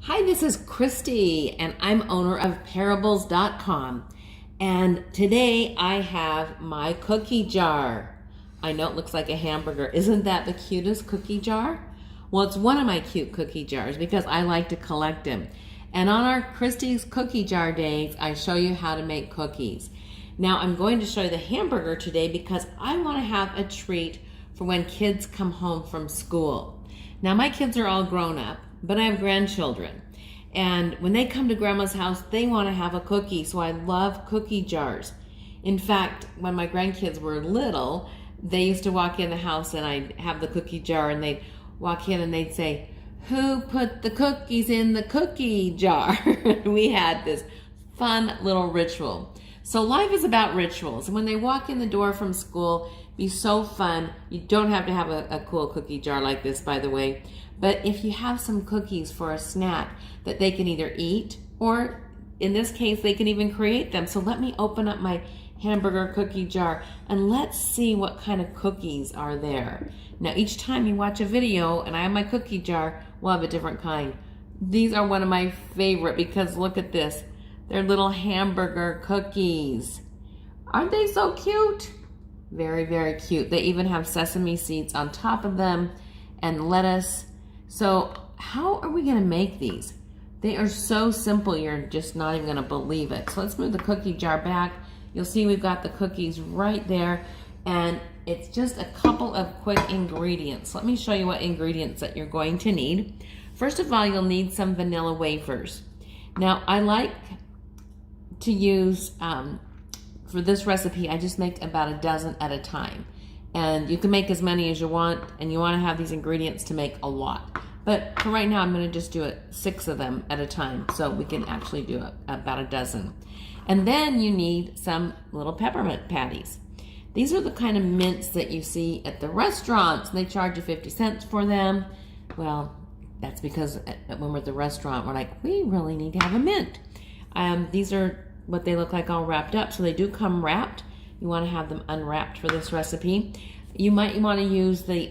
Hi, this is Christy, and I'm owner of Parables.com. And today I have my cookie jar. I know it looks like a hamburger. Isn't that the cutest cookie jar? Well, it's one of my cute cookie jars because I like to collect them. And on our Christy's Cookie Jar Days, I show you how to make cookies. Now, I'm going to show you the hamburger today because I want to have a treat for when kids come home from school. Now, my kids are all grown up, but I have grandchildren. And when they come to grandma's house, they want to have a cookie. So I love cookie jars. In fact, when my grandkids were little, they used to walk in the house and I'd have the cookie jar and they'd walk in and they'd say, "Who put the cookies in the cookie jar?" We had this fun little ritual. So life is about rituals. And when they walk in the door from school, be so fun. You don't have to have a cool cookie jar like this, by the way. But if you have some cookies for a snack that they can either eat or, in this case, they can even create them. So let me open up my hamburger cookie jar and let's see what kind of cookies are there. Now, each time you watch a video and I have my cookie jar, we'll have a different kind. These are one of my favorite because look at this. They're little hamburger cookies. Aren't they so cute? Very, very cute. They even have sesame seeds on top of them and lettuce. So how are we going to make these? They are so simple, you're just not even going to believe it. So let's move the cookie jar back. You'll see we've got the cookies right there, and it's just a couple of quick ingredients. Let me show you what ingredients that you're going to need. First of all, you'll need some vanilla wafers. Now, I like to use, for this recipe, I just make about a dozen at a time. And you can make as many as you want, and you want to have these ingredients to make a lot. But for right now, I'm going to just do 6 of them at a time, so we can actually do about a dozen. And then you need some little peppermint patties. These are the kind of mints that you see at the restaurants. They charge you 50 cents for them. Well, that's because when we're at the restaurant, we're like, we really need to have a mint. These are what they look like all wrapped up, so they do come wrapped. You want to have them unwrapped for this recipe. You might want to use the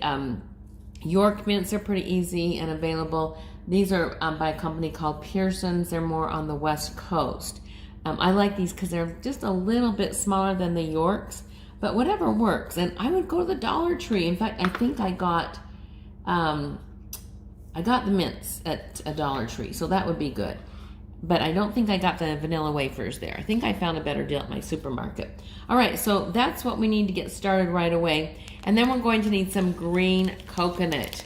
York mints. They're pretty easy and available. These are by a company called Pearson's. They're more on the West Coast. I like these because they're just a little bit smaller than the Yorks, but whatever works. And I would go to the Dollar Tree. In fact, I think I got the mints at a Dollar Tree, so that would be good. But I don't think I got the vanilla wafers there. I think I found a better deal at my supermarket. All right, so that's what we need to get started right away. And then we're going to need some green coconut.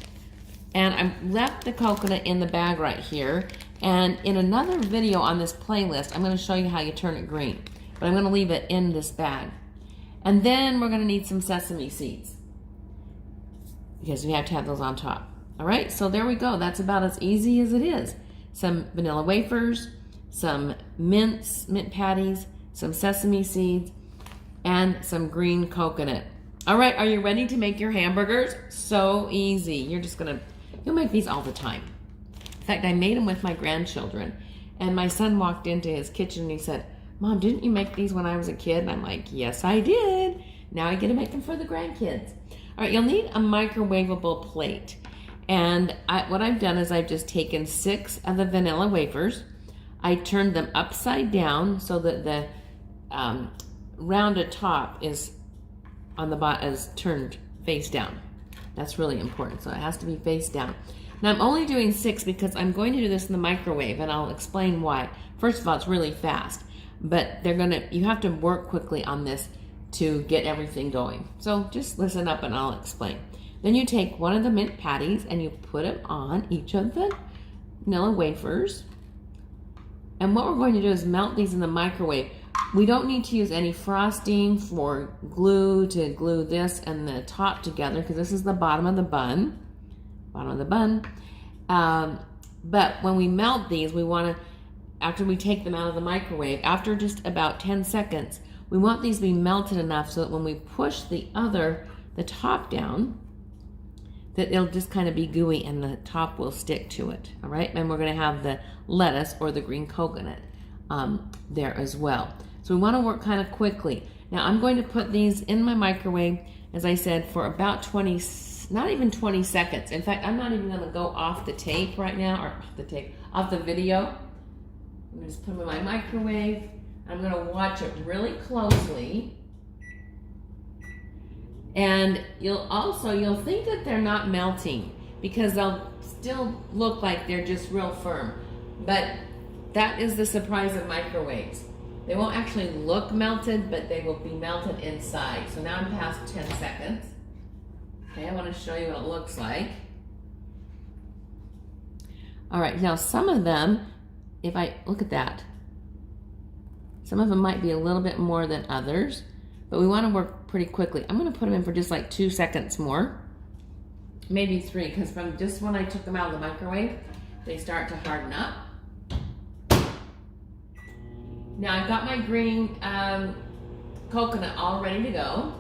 And I left the coconut in the bag right here. And in another video on this playlist, I'm going to show you how you turn it green. But I'm going to leave it in this bag. And then we're going to need some sesame seeds, because we have to have those on top. All right, so there we go. That's about as easy as it is. Some vanilla wafers, some mint patties, some sesame seeds, and some green coconut. All right, are you ready to make your hamburgers? So easy. You'll make these all the time. In fact, I made them with my grandchildren, and my son walked into his kitchen and he said, "Mom, didn't you make these when I was a kid?" And I'm like, "Yes, I did. Now I get to make them for the grandkids." All right, you'll need a microwavable plate. And what I've done is I've just taken 6 of the vanilla wafers. I turned them upside down so that the rounded top is on the bottom, is turned face down. That's really important, so it has to be face down. Now I'm only doing 6 because I'm going to do this in the microwave, and I'll explain why. First of all, it's really fast, but you have to work quickly on this to get everything going. So just listen up and I'll explain. Then you take one of the mint patties and you put it on each of the vanilla wafers. And what we're going to do is melt these in the microwave. We don't need to use any frosting for glue to glue this and the top together, because this is the bottom of the bun. But when we melt these, we want to, after we take them out of the microwave, after just about 10 seconds, we want these to be melted enough so that when we push the top down, that it'll just kind of be gooey and the top will stick to it. All right, and we're going to have the lettuce or the green coconut there as well. So we want to work kind of quickly. Now I'm going to put these in my microwave, as I said, for about 20 not even 20 seconds. In fact, I'm not even gonna go off the tape right now, or off the video. I'm gonna just put them in my microwave. I'm gonna watch it really closely. And you'll think that they're not melting because they'll still look like they're just real firm. But that is the surprise of microwaves. They won't actually look melted, but they will be melted inside. So now I'm past 10 seconds. Okay, I want to show you what it looks like. All right, now some of them, if I look at that, some of them might be a little bit more than others, but we want to work pretty quickly. I'm going to put them in for just like 2 seconds more, maybe 3, because from just when I took them out of the microwave, they start to harden up. Now I've got my green coconut all ready to go.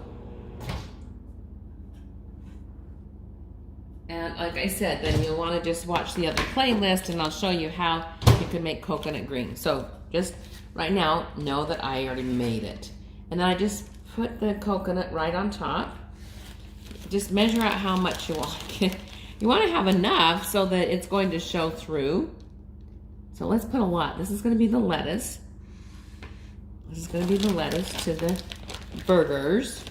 And like I said, then you'll want to just watch the other playlist and I'll show you how you can make coconut green. So just right now, know that I already made it. And then I just put the coconut right on top. Just measure out how much you want. You want to have enough so that it's going to show through. So let's put a lot. This is going to be the lettuce. This is going to be the lettuce to the burgers.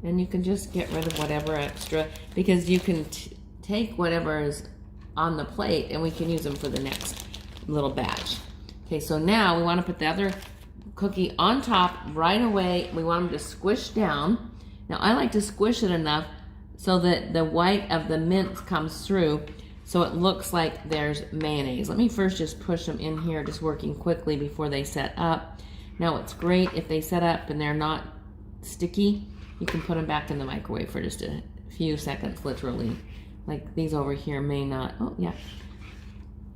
And you can just get rid of whatever extra, because you can take whatever is on the plate and we can use them for the next little batch. Okay, so now we want to put the other cookie on top right away. We want them to squish down. Now I like to squish it enough so that the white of the mince comes through, so it looks like there's mayonnaise. Let me first just push them in here, just working quickly before they set up. Now it's great if they set up and they're not sticky. You can put them back in the microwave for just a few seconds, literally. Like these over here may not. Oh yeah.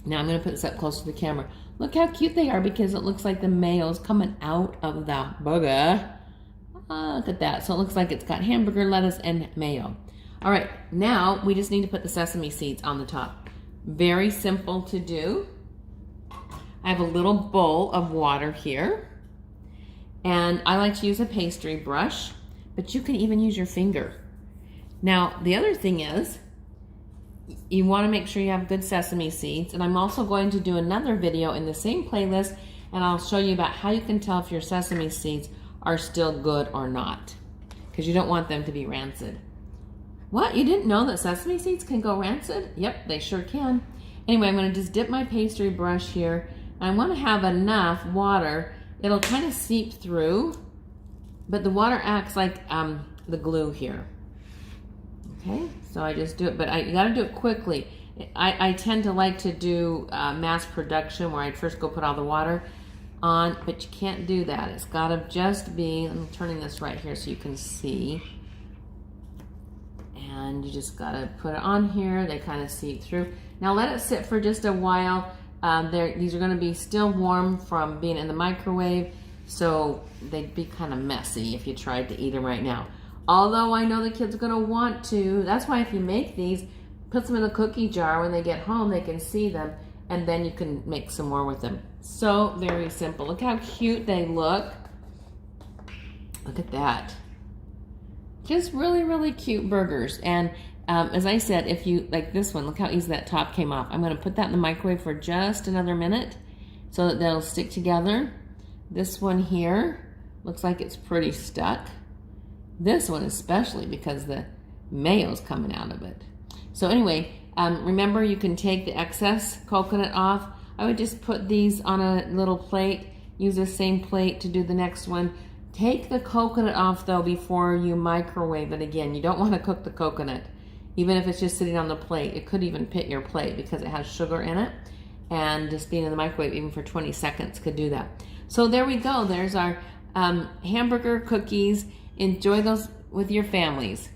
Now I'm gonna put this up close to the camera. Look how cute they are, because it looks like the mayo's coming out of the burger. Oh, look at that. So it looks like it's got hamburger, lettuce, and mayo. All right, now we just need to put the sesame seeds on the top. Very simple to do. I have a little bowl of water here, and I like to use a pastry brush, but you can even use your finger. Now, the other thing is, you want to make sure you have good sesame seeds, and I'm also going to do another video in the same playlist, and I'll show you about how you can tell if your sesame seeds are still good or not, because you don't want them to be rancid. What? You didn't know that sesame seeds can go rancid? Yep, they sure can. Anyway, I'm going to just dip my pastry brush here. I want to have enough water. It'll kind of seep through, but the water acts like the glue here. Okay, so I just do it, but you got to do it quickly. I tend to like to do mass production where I'd first go put all the water on, but you can't do that. It's got to just be, I'm turning this right here so you can see. And you just got to put it on here. They kind of seep through. Now let it sit for just a while. These are going to be still warm from being in the microwave, so they'd be kind of messy if you tried to eat them right now. Although I know the kids are going to want to. That's why if you make these, put them in the cookie jar. When they get home, they can see them, and then you can make some more with them. So very simple. Look how cute they look. Look at that. Just really, really cute burgers. And as I said, if you like this one, look how easy that top came off. I'm going to put that in the microwave for just another minute so that they'll stick together. This one here looks like it's pretty stuck. This one especially, because the mayo's coming out of it. So anyway, remember you can take the excess coconut off. I would just put these on a little plate, use the same plate to do the next one. Take the coconut off though before you microwave it again. You don't want to cook the coconut, even if it's just sitting on the plate. It could even pit your plate because it has sugar in it, and just being in the microwave even for 20 seconds could do that. So there we go. There's our hamburger cookies. Enjoy those with your families.